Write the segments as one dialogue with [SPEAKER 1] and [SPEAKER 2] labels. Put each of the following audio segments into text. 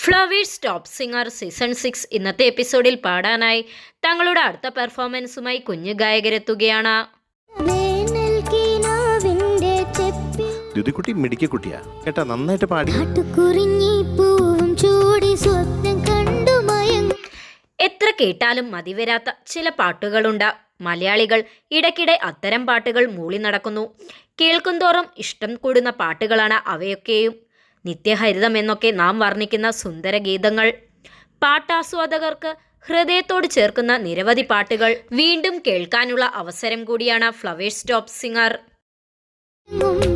[SPEAKER 1] Flowers top singer season 6 ഇന്നത്തെ എപ്പിസോഡിൽ പാടാനായി തങ്ങളുടെ അടുത്ത പെർഫോമൻസുമായി കുഞ്ഞു ഗായകരെത്തുകയാണ്.
[SPEAKER 2] ദ്യുതിക്കുട്ടി മിടുക്കിയ കുട്ടിയാ കേട്ടാ, നന്നായിട്ട് പാടി.
[SPEAKER 1] എത്ര കേട്ടാലും മതിവരാത്ത ചില പാട്ടുകളുണ്ട്. മലയാളികൾ ഇടയ്ക്കിടെ അത്തരം പാട്ടുകൾ മൂളി നടക്കുന്നു. കേൾക്കുന്തോറും ഇഷ്ടം കൂടുന്ന പാട്ടുകളാണ് അവയൊക്കെയും. നിത്യഹരിതം എന്നൊക്കെ നാം വർണ്ണിക്കുന്ന സുന്ദര ഗീതങ്ങൾ. പാട്ടാസ്വാദകർക്ക് ഹൃദയത്തോട് ചേർക്കുന്ന നിരവധി പാട്ടുകൾ വീണ്ടും കേൾക്കാനുള്ള അവസരം കൂടിയാണ് ഫ്ലവേഴ്സ് ടോപ്പ് സിംഗർ.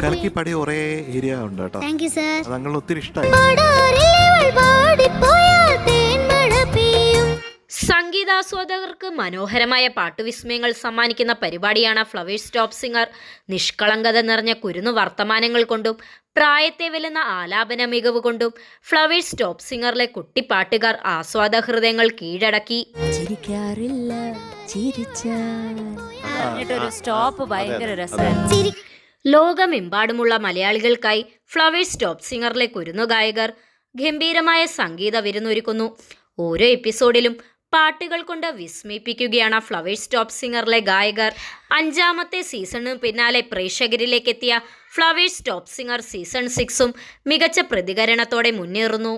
[SPEAKER 2] കലക്കി പാടിയ ഒരേ ഏരിയ ഉണ്ട് കേട്ടോ, അതങ്ങൾ ഒത്തിരി ഇഷ്ടമായി.
[SPEAKER 1] സംഗീതാസ്വാദകർക്ക് മനോഹരമായ പാട്ടുവിസ്മയങ്ങൾ സമ്മാനിക്കുന്ന പരിപാടിയാണ് ഫ്ലവേഴ്സ് ടോപ്പ് സിംഗർ. നിഷ്കളങ്കത നിറഞ്ഞ കുരുന്നു വർത്തമാനങ്ങൾ കൊണ്ടും പ്രായത്തെ വെല്ലുന്ന ആലാപന മികവ് കൊണ്ടും ഫ്ലവേഴ്സ് ടോപ്പ് സിംഗറിലെ കുട്ടിപ്പാട്ടുകാർ ആസ്വാദക ഹൃദയങ്ങൾ കീഴടക്കി. ലോകമെമ്പാടുമുള്ള മലയാളികൾക്കായി ഫ്ലവേഴ്സ് ടോപ്പ് സിംഗറിലെ കുരുന്നു ഗായകർ ഗംഭീരമായ സംഗീത വിരുന്നൊരുക്കുന്നു. ഓരോ എപ്പിസോഡിലും പാട്ടുകൾ കൊണ്ട് വിസ്മയിപ്പിക്കുകയാണ് ഫ്ലവേഴ്സ് ടോപ്പ് സിംഗറിലെ ഗായകർ. 5ാമത്തെ സീസണിന് പിന്നാലെ പ്രേക്ഷകരിലേക്ക് എത്തിയ ഫ്ലവേഴ്സ് ടോപ്പ് സിംഗർ സീസൺ 6ഉം മികച്ച പ്രതികരണത്തോടെ മുന്നേറുന്നു.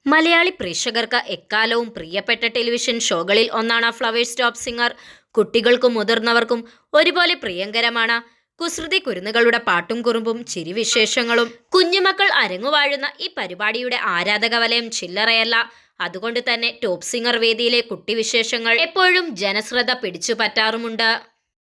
[SPEAKER 1] മലയാളി പ്രേക്ഷകർക്ക് എക്കാലവും പ്രിയപ്പെട്ട ടെലിവിഷൻ ഷോകളിൽ ഒന്നാണ് ഫ്ലവേഴ്സ് ടോപ്പ് സിംഗർ. കുട്ടികൾക്കും മുതിർന്നവർക്കും ഒരുപോലെ പ്രിയങ്കരമാണ്. കുസൃതി കുരുന്നുകളുടെ പാട്ടും കുറുമ്പും ചിരിവിശേഷങ്ങളും. കുഞ്ഞുമക്കൾ അരങ്ങുവാഴുന്ന ഈ പരിപാടിയുടെ ആരാധക വലയം ചില്ലറയല്ല. അതുകൊണ്ട് തന്നെ ടോപ്പ് സിംഗർ വേദിയിലെ കുട്ടിവിശേഷങ്ങൾ എപ്പോഴും ജനശ്രദ്ധ പിടിച്ചു പറ്റാറുമുണ്ട്.